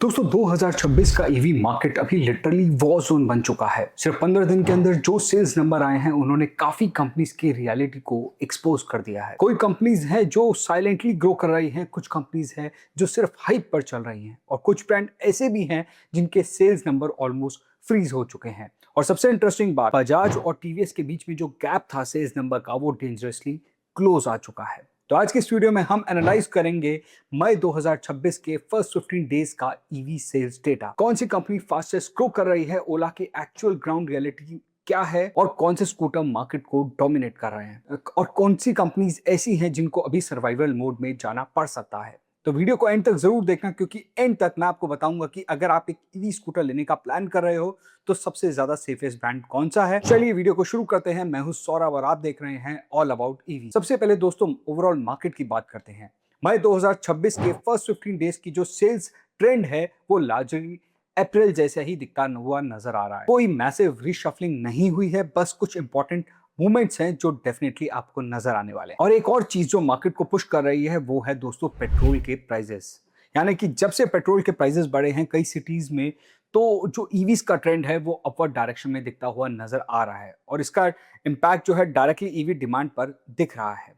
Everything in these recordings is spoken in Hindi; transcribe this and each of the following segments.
दोस्तों 2026 का ईवी मार्केट अभी लिटरली वॉर जोन बन चुका है। सिर्फ 15 दिन के अंदर जो सेल्स नंबर आए हैं उन्होंने काफी कंपनीज की रियलिटी को एक्सपोज कर दिया है। कोई कंपनीज हैं जो साइलेंटली ग्रो कर रही हैं, कुछ कंपनीज हैं जो सिर्फ हाइप पर चल रही हैं और कुछ ब्रांड ऐसे भी हैं जिनके सेल्स नंबर ऑलमोस्ट फ्रीज हो चुके हैं। और सबसे इंटरेस्टिंग बात, बजाज और टीवीएस के बीच में जो गैप था सेल्स नंबर का वो डेंजरसली क्लोज आ चुका है। तो आज के इस वीडियो में हम एनालाइज करेंगे मई 2026 के फर्स्ट 15 डेज का ईवी सेल्स डेटा। कौन सी कंपनी फास्टेस्ट ग्रो कर रही है, ओला की एक्चुअल ग्राउंड रियलिटी क्या है और कौन से स्कूटर मार्केट को डोमिनेट कर रहे हैं और कौन सी कंपनीज ऐसी हैं जिनको अभी सर्वाइवल मोड में जाना पड़ सकता है। तो वीडियो को एंड तक जरूर देखना, क्योंकि एंड तक मैं आपको बताऊंगा कि अगर आप एक ईवी स्कूटर लेने का प्लान कर रहे हो तो सबसे ज्यादा सेफेस्ट ब्रांड कौन सा है। चलिए वीडियो को शुरू करते हैं। मैं हूं सौरभ और आप देख रहे हैं ऑल अबाउट ईवी। सबसे पहले दोस्तों ओवरऑल मार्केट की बात करते हैं। मई 2026 के फर्स्ट 15 डेज की जो सेल्स ट्रेंड है वो लार्जली अप्रैल जैसा ही दिखता हुआ नजर आ रहा है। कोई मैसिव रीशफलिंग नहीं हुई है, बस कुछ इंपॉर्टेंट मूवमेंट्स हैं जो डेफिनेटली आपको नजर आने वाले हैं। और एक और चीज जो मार्केट को पुश कर रही है वो है दोस्तों पेट्रोल के प्राइसेस। यानी कि जब से पेट्रोल के प्राइसेस बढ़े हैं कई सिटीज में, तो जो ईवीज का ट्रेंड है वो अपवर्ड डायरेक्शन में दिखता हुआ नजर आ रहा है और इसका इम्पैक्ट जो है डायरेक्टली ईवी डिमांड पर दिख रहा है।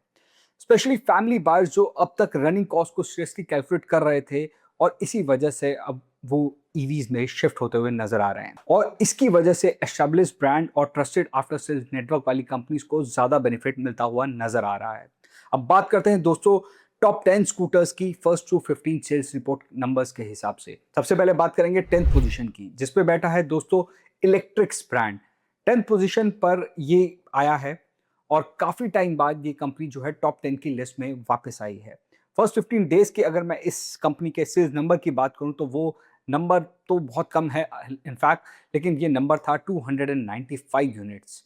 स्पेशली फैमिली बायर्स जो अब तक रनिंग कॉस्ट को सीरियसली कैलकुलेट कर रहे थे और इसी वजह से अब वो ईवीज में शिफ्ट होते हुए नजर आ रहे हैं और इसकी वजह से एस्टैब्लिश्ड ब्रांड और ट्रस्टेड आफ्टर सेल्स नेटवर्क वाली कंपनीज को ज्यादा बेनिफिट मिलता हुआ नजर आ रहा है। अब बात करते हैं दोस्तों टॉप 10 स्कूटर्स की first to 15 sales report numbers के हिसाब से। सबसे पहले बात करेंगे 10th पोजीशन की, जिसपे बैठा है दोस्तों इलेक्ट्रिक्स ब्रांड। 10th पोजीशन पर ये आया है और काफी टाइम बाद ये कंपनी जो है टॉप 10 की लिस्ट में वापस आई है। फर्स्ट 15 डेज की अगर मैं इस कंपनी के सेल्स नंबर की बात करूं तो वो नंबर तो बहुत कम है इनफैक्ट, लेकिन ये नंबर था 295 यूनिट्स।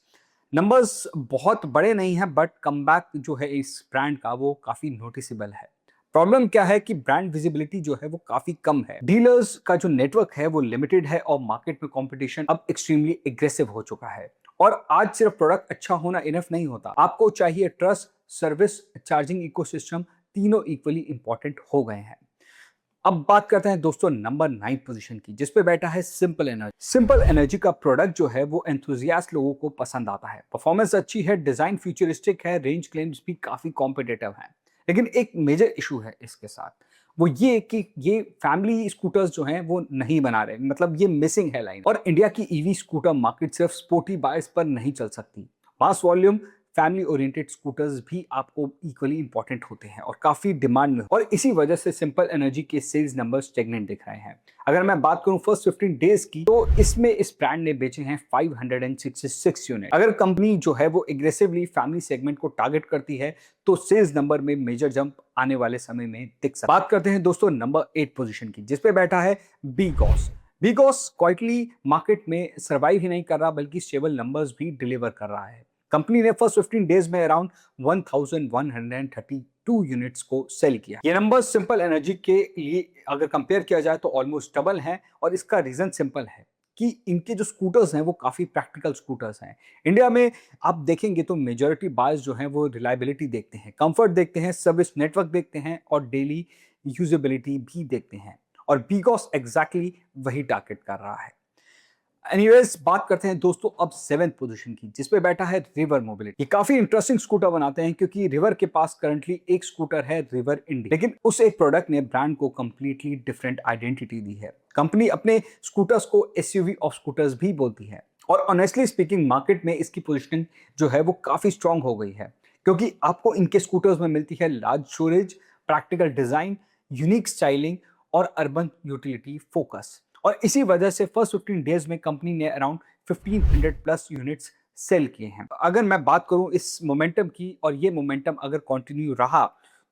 नंबर्स बहुत बड़े नहीं हैं बट कमबैक जो है इस ब्रांड का वो काफी नोटिसेबल है। प्रॉब्लम क्या है कि ब्रांड विजिबिलिटी जो है वो काफी कम है, डीलर्स का जो नेटवर्क है वो लिमिटेड है और मार्केट में कंपटीशन अब एक्सट्रीमली एग्रेसिव हो चुका है। और आज सिर्फ प्रोडक्ट अच्छा होना इनफ नहीं होता, आपको चाहिए ट्रस्ट, सर्विस, चार्जिंग इकोसिस्टम, तीनों इक्वली इंपॉर्टेंट हो गए हैं। अब बात करते हैं दोस्तों नंबर 9 पोजीशन की, जिसपे बैठा है सिंपल एनर्जी। सिंपल एनर्जी का प्रोडक्ट जो है वो एंथुजियास्ट लोगों को पसंद आता है। परफॉर्मेंस अच्छी है, डिजाइन फ्यूचरिस्टिक है, रेंज क्लेम्स भी काफी कॉम्पिटिटिव हैं। लेकिन एक मेजर इशू है इसके साथ, वो ये कि ये फैमिली स्कूटर्स जो हैं वो नहीं बना रहे, मतलब ये मिसिंग है लाइन। और इंडिया की ईवी स्कूटर मार्केट सिर्फ स्पोर्टी बायर्स पर नहीं चल सकती। Mass volume family oriented scooters भी आपको इक्वली इंपॉर्टेंट होते हैं और काफी डिमांड में, और इसी वजह से सिंपल एनर्जी के सेल्स नंबर स्टेगनेंट दिख रहे हैं। अगर मैं बात करूं फर्स्ट 15 डेज की तो इसमें इस ब्रांड ने बेचे हैं 566 यूनिट। अगर कंपनी जो है वो एग्रेसिवली फैमिली सेगमेंट को टारगेट करती है तो सेल्स नंबर में मेजर जंप आने वाले समय में दिख सकता है। बात करते हैं दोस्तों नंबर 8 पोजीशन की, जिसपे बैठा है बीगॉस। बीगॉस क्वाइटली मार्केट में सर्वाइव ही नहीं कर रहा बल्कि स्टेबल नंबर्स भी डिलीवर कर रहा है। कंपनी ने फर्स्ट 15 डेज में अराउंड 1132 यूनिट्स को सेल किया। ये नंबर सिंपल एनर्जी के लिए अगर कंपेयर किया जाए तो ऑलमोस्ट डबल है और इसका रीजन सिंपल है कि इनके जो स्कूटर्स हैं वो काफी प्रैक्टिकल स्कूटर्स हैं। इंडिया में आप देखेंगे तो मेजॉरिटी बायर्स जो हैं वो रिलायबिलिटी देखते हैं, कंफर्ट देखते हैं, सर्विस नेटवर्क देखते हैं और डेली यूजेबिलिटी भी देखते हैं, और बीगॉस एग्जैक्टली वही टारगेट कर रहा है। एनीवेज बात करते हैं दोस्तों अब 7th पोजीशन की, जिसपे बैठा है रिवर मोबिलिटी। ये काफी इंटरेस्टिंग स्कूटर बनाते हैं क्योंकि रिवर के पास करंटली एक स्कूटर है रिवर इंडी, लेकिन उस एक प्रोडक्ट ने ब्रांड को कंप्लीटली डिफरेंट आइडेंटिटी दी है। कंपनी अपने स्कूटर्स को एसयूवी ऑफ स्कूटर्स भी बोलती है और ऑनेस्टली स्पीकिंग मार्केट में इसकी पोजीशन जो है वो काफी स्ट्रांग हो गई है, क्योंकि आपको इनके स्कूटर्स में मिलती है large storage, practical design, unique styling और अर्बन यूटिलिटी फोकस। और इसी वजह से फर्स्ट 15 डेज में कंपनी ने अराउंड 1500 प्लस यूनिट्स सेल किए हैं। अगर मैं बात करूं इस मोमेंटम की, और ये मोमेंटम अगर कंटिन्यू रहा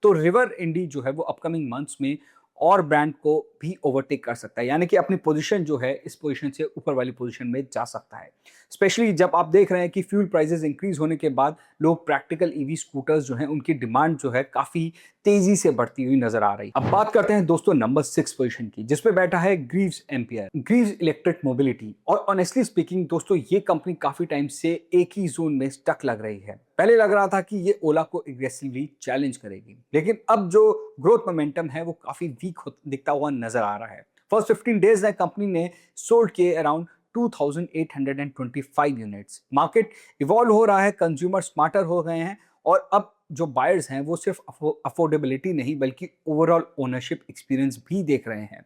तो रिवर इंडी जो है वो अपकमिंग मंथ्स में और ब्रांड को भी ओवरटेक कर सकता है, यानी कि अपनी पोजीशन जो है इस पोजीशन से ऊपर वाली पोजीशन में जा सकता है। स्पेशली जब आप देख रहे हैं कि फ्यूल प्राइसेस इंक्रीज होने के बाद लोग प्रैक्टिकल ईवी स्कूटर्स जो हैं उनकी डिमांड जो है काफी तेजी से बढ़ती हुई नजर आ रही। अब बात करते हैं दोस्तों नंबर 6 पोजीशन की, जिसपे बैठा है Greaves ampere. Greaves electric mobility, और ऑनेस्टली स्पीकिंग दोस्तों ये कंपनी काफी टाइम से एक ही जोन में स्टक लग रही है। पहले लग रहा था कि ये ओला को एग्रेसिवली चैलेंज करेगी, लेकिन अब जो ग्रोथ मोमेंटम है वो काफी वीक दिखता हुआ नजर आ रहा है। फर्स्ट 15 डेज में कंपनी ने सोल्ड किए अराउंड 2825 यूनिट्स। मार्केट इवॉल्व हो रहा है, कंज्यूमर स्मार्टर हो गए हैं और अब जो बायर्स हैं वो सिर्फ अफोर्डेबिलिटी नहीं बल्कि ओवरऑल ओनरशिप एक्सपीरियंस भी देख रहे हैं।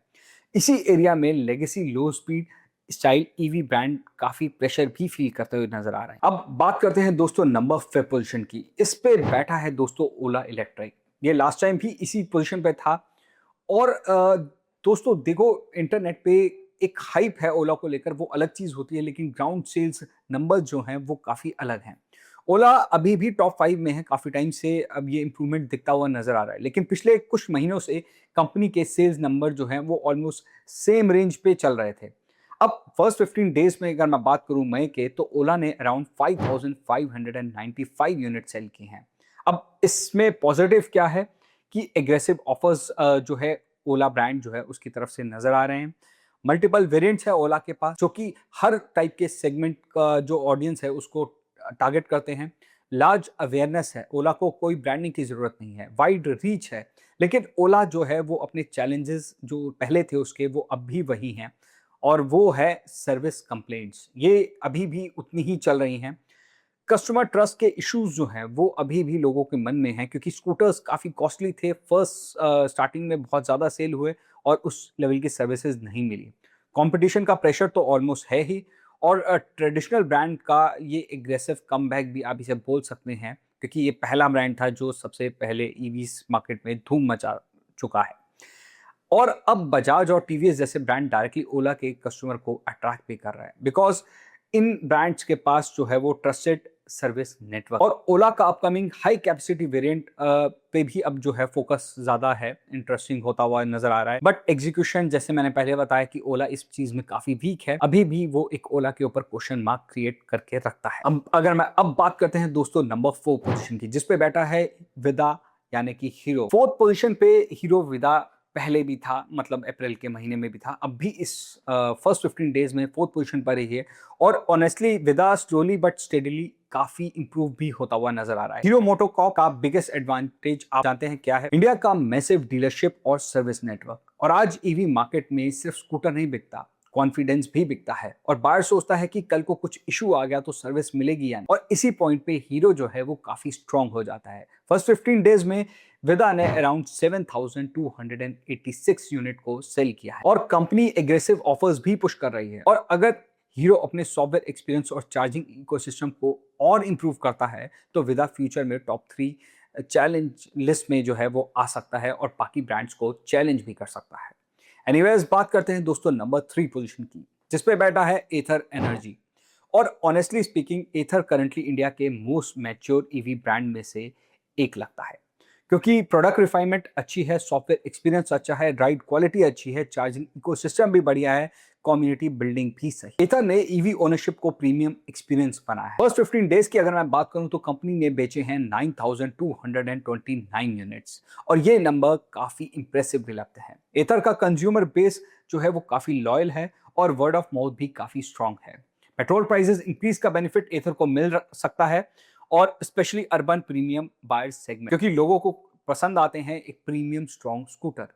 इसी एरिया में लेगेसी लो स्पीड स्टाइल ईवी ब्रांड काफी प्रेशर भी फील करते हुए नजर आ रहे हैं। अब बात करते हैं दोस्तों नंबर 5 पोजीशन की। इस पे बैठा है दोस्तों ओला इलेक्ट्रिक। ये लास्ट टाइम भी इसी पोजीशन पे था और दोस्तों देखो इंटरनेट पे एक हाइप है ओला को लेकर, वो अलग चीज होती है, लेकिन ग्राउंड सेल्स नंबर जो हैं वो काफी अलग हैं। ओला अभी भी टॉप 5 में है काफी टाइम से, अब ये इंप्रूवमेंट दिखता हुआ नजर आ रहा है, लेकिन पिछले कुछ महीनों से कंपनी के सेल्स नंबर जो हैं वो ऑलमोस्ट सेम रेंज पे चल रहे थे। अब फर्स्ट 15 डेज में अगर मैं बात करूं मई के, तो ओला ने अराउंड 5595 यूनिट सेल की हैं। अब इसमें पॉजिटिव क्या है कि एग्रेसिव ऑफर्स जो है ओला ब्रांड जो है उसकी तरफ से नजर आ रहे हैं। मल्टीपल वेरिएंट्स है ओला के पास जो कि हर टाइप के सेगमेंट का जो ऑडियंस है उसको टारगेट करते हैं। लार्ज अवेयरनेस है, ओला को कोई ब्रांडिंग की जरूरत नहीं है। वाइड रीच है, लेकिन ओला जो है वो अपने चैलेंजेस जो पहले थे उसके वो अब भी वही हैं और वो है सर्विस कंप्लेंट्स। ये अभी भी उतनी ही चल रही हैं। कस्टमर ट्रस्ट के इश्यूज जो हैं वो अभी भी लोगों के मन में हैं क्योंकि स्कूटर्स काफ़ी कॉस्टली थे, फर्स्ट स्टार्टिंग में बहुत ज़्यादा सेल हुए और उस लेवल की सर्विसेज नहीं मिली। कंपटीशन का प्रेशर तो ऑलमोस्ट है ही और ट्रेडिशनल ब्रांड का ये एग्रेसिव कमबैक भी आप इसे बोल सकते हैं क्योंकि ये पहला ब्रांड था जो सबसे पहले ईवीज मार्केट में धूम मचा चुका है। और अब बजाज और टीवीएस जैसे ब्रांड डायरेक्टली ओला के कस्टमर को अट्रैक्ट भी कर रहा है बिकॉज इन ब्रांड्स के पास जो है वो ट्रस्टेड सर्विस नेटवर्क। और ओला का अपकमिंग हाई कैपेसिटी वेरिएंट पे भी अब जो है फोकस ज्यादा है, इंटरेस्टिंग होता हुआ नजर आ रहा है। बट एग्जीक्यूशन जैसे मैंने पहले बताया कि ओला इस चीज में काफी वीक है, अभी भी वो एक ओला के ऊपर क्वेश्चन मार्क क्रिएट करके रखता है। अब अगर मैं अब बात करते हैं दोस्तों नंबर 4 पोजीशन की, जिसपे बैठा है विदा यानी कि हीरो। 4th पोजीशन पे हीरो विदा पहले भी था, मतलब अप्रैल के महीने में भी था, अब भी इस फर्स्ट 15 डेज में 4th पोजीशन पर ही है और ऑनेस्टली विदा स्लोली बट स्टेडीली काफी इंप्रूव भी होता हुआ नजर आ रहा है। हीरो मोटोकॉर्प का बिगेस्ट एडवांटेज आप जानते हैं क्या है? इंडिया का मैसिव डीलरशिप और सर्विस नेटवर्क। और आज ईवी मार्केट में सिर्फ स्कूटर नहीं बिकता, कॉन्फिडेंस भी बिकता है और बायर सोचता है कि कल को कुछ इशू आ गया तो सर्विस मिलेगी या नहीं। और इसी पॉइंट पे हीरो जो है वो काफी स्ट्रांग हो जाता है। फर्स्ट 15 डेज में विदा ने अराउंड 7286 यूनिट को सेल किया है और कंपनी एग्रेसिव ऑफर्स भी पुश कर रही है। और अगर हीरो अपने सॉफ्टवेयर एक्सपीरियंस और चार्जिंग इकोसिस्टम को और इंप्रूव करता है तो विदा फ्यूचर में टॉप 3 चैलेंज लिस्ट में जो है वो आ सकता है और बाकी ब्रांड्स को चैलेंज भी कर सकता है। एनीवेज बात करते हैं दोस्तों नंबर 3 पोजीशन की, जिसपे बैठा है एथर एनर्जी। और ऑनेस्टली स्पीकिंग एथर करंटली इंडिया के मोस्ट मैच्योर ईवी ब्रांड में से एक लगता है क्योंकि प्रोडक्ट रिफाइनमेंट अच्छी है, सॉफ्टवेयर एक्सपीरियंस अच्छा है, राइड क्वालिटी अच्छी है, चार्जिंग इकोसिस्टम भी बढ़िया है, कम्युनिटी बिल्डिंग भी सही। एथर ने ईवी ओनरशिप को प्रीमियम एक्सपीरियंस बनाया है। फर्स्ट 15 डेज की अगर मैं बात करूं तो कंपनी ने बेचे हैं 9229 यूनिट्स और ये नंबर काफी इंप्रेसिव भी लगते हैं। एथर का कंज्यूमर बेस जो है वो काफी लॉयल है और वर्ड ऑफ माउथ भी काफी स्ट्रांग है। पेट्रोल प्राइसेस इंक्रीज का बेनिफिट एथर को मिल सकता है और specially urban premium buyer segment, क्योंकि लोगों को पसंद आते हैं एक प्रीमियम स्ट्रॉन्ग स्कूटर।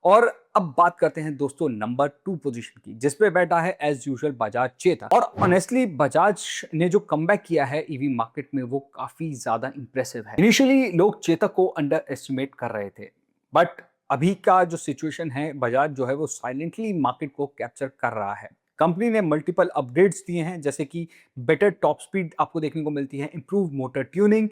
और अब बात करते हैं दोस्तों नंबर 2 पोजीशन की, जिसपे बैठा है एज यूजुअल बजाज चेतक। और ऑनेस्टली बजाज ने जो कमबैक किया है ईवी मार्केट में वो काफी ज्यादा इंप्रेसिव है। इनिशियली लोग चेतक को अंडर एस्टिमेट कर रहे थे, बट अभी का जो सिचुएशन है बजाज जो है वो साइलेंटली मार्केट को कैप्चर कर रहा है। कंपनी ने मल्टीपल अपग्रेड्स दिए हैं, जैसे कि बेटर टॉप स्पीड आपको देखने को मिलती है, improve motor tuning,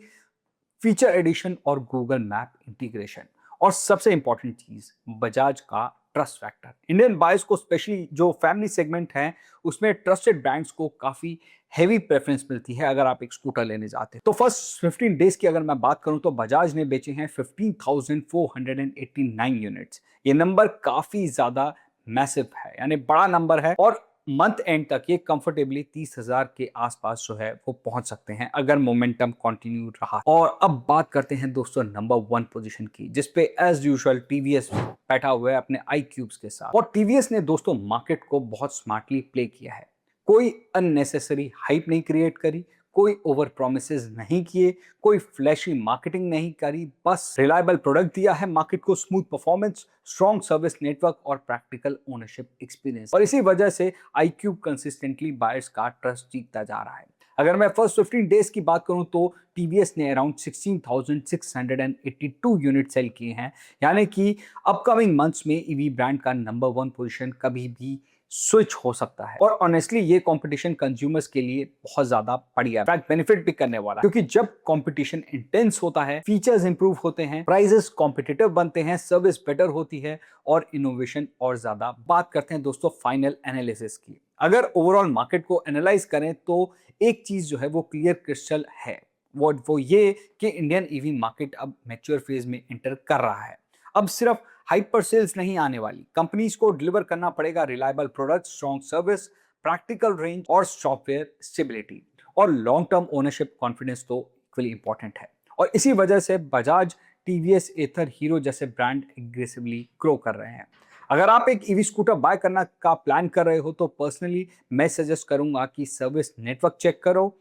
feature addition और गूगल मैप इंटीग्रेशन। और सबसे इंपॉर्टेंट चीज बजाज का ट्रस्ट फैक्टर। इंडियन बायर्स को स्पेशली जो फैमिली सेगमेंट है उसमें ट्रस्टेड ब्रांड्स को काफी हेवी प्रेफरेंस मिलती है अगर आप एक स्कूटर लेने जाते हैं। तो फर्स्ट 15 डेज की अगर मैं बात करूं तो बजाज ने बेचे हैं 15,489 यूनिट्स। ये नंबर काफी ज्यादा मैसिव है, यानी बड़ा नंबर है और मंथ एंड तक ये कंफर्टेबली 30,000 के आसपास जो है वो पहुंच सकते हैं अगर मोमेंटम कंटिन्यू रहा। और अब बात करते हैं दोस्तों नंबर 1 पोजीशन की, जिसपे एज यूजुअल टीवीएस बैठा हुआ है अपने आई क्यूब्स के साथ। और टीवीएस ने दोस्तों मार्केट को बहुत स्मार्टली प्ले किया है, कोई अननेसेसरी हाइप नहीं क्रिएट करी, कोई ओवर प्रोमिसेस नहीं किए, कोई फ्लैशी मार्केटिंग नहीं करी, बस रिलायबल प्रोडक्ट दिया है मार्केट को, smooth performance, strong service network और प्रैक्टिकल ओनरशिप एक्सपीरियंस। और इसी वजह से iQube कंसिस्टेंटली बायर्स का ट्रस्ट जीतता जा रहा है। अगर मैं फर्स्ट 15 डेज की बात करूं तो टीवीएस ने अराउंड 16,682 यूनिट सेल किए हैं, यानी कि अपकमिंग मंथ्स में ईवी ब्रांड का नंबर 1 पोजीशन कभी भी स्विच हो सकता है। और ऑनेस्टली ये कंपटीशन कंज्यूमर्स के लिए बहुत ज्यादा बढ़िया है, बेनिफिट भी करने वाला है, क्योंकि जब कंपटीशन इंटेंस होता है, फीचर्स इंप्रूव होते हैं, प्राइसेस कॉम्पिटिटिव बनते हैं, सर्विस बेटर होती है और इनोवेशन और ज्यादा। बात करते हैं दोस्तों फाइनल एनालिसिस की। अगर ओवरऑल मार्केट को एनालाइज करें तो एक चीज जो है वो क्लियर क्रिस्टल है, वो ये कि इंडियन ईवी मार्केट अब मैच्योर फेज में एंटर कर रहा है। अब सिर्फ हाइपर सेल्स नहीं आने वाली, कंपनीज को डिलीवर करना पड़ेगा reliable product, strong service, practical range और सॉफ्टवेयर स्टेबिलिटी, और लॉन्ग टर्म ओनरशिप कॉन्फिडेंस तो इक्वली इंपॉर्टेंट है। और इसी वजह से बजाज, टीवीएस, एथर, हीरो जैसे ब्रांड एग्रेसिवली ग्रो कर रहे हैं। अगर आप एक ईवी स्कूटर बाय करना का प्लान कर रहे हो तो पर्सनली मैं सजेस्ट करूंगा कि सर्विस नेटवर्क चेक करो,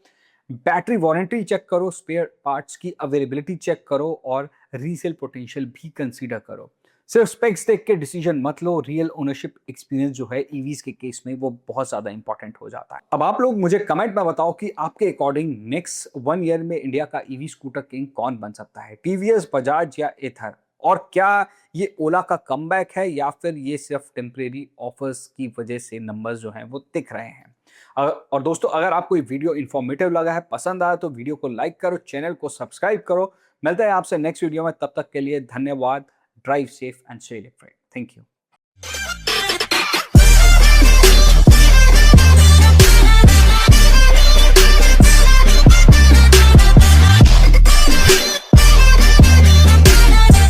बैटरी वारंटी चेक करो, स्पेयर पार्ट्स की अवेलेबिलिटी चेक करो और रीसेल पोटेंशियल भी कंसीडर करो। सिर्फ स्पेक्स देख के डिसीजन मत लो, रियल ओनरशिप एक्सपीरियंस जो है ईवीज के केस में वो बहुत ज्यादा इंपॉर्टेंट हो जाता है। अब आप लोग मुझे कमेंट में बताओ कि आपके अकॉर्डिंग नेक्स्ट 1 ईयर में इंडिया का ईवी स्कूटर किंग कौन बन सकता है, टीवीएस, बजाज या एथर? और क्या ये ओला का कमबैक है या फिर ये सिर्फ टेम्परेरी ऑफर्स की वजह से नंबर्स जो हैं वो दिख रहे हैं? और दोस्तों अगर आपको ये वीडियो इन्फॉर्मेटिव लगा है, पसंद आया तो वीडियो को लाइक करो, चैनल को सब्सक्राइब करो। मिलते हैं आपसे नेक्स्ट वीडियो में, तब तक के लिए धन्यवाद। Drive safe and stay electric. Thank you.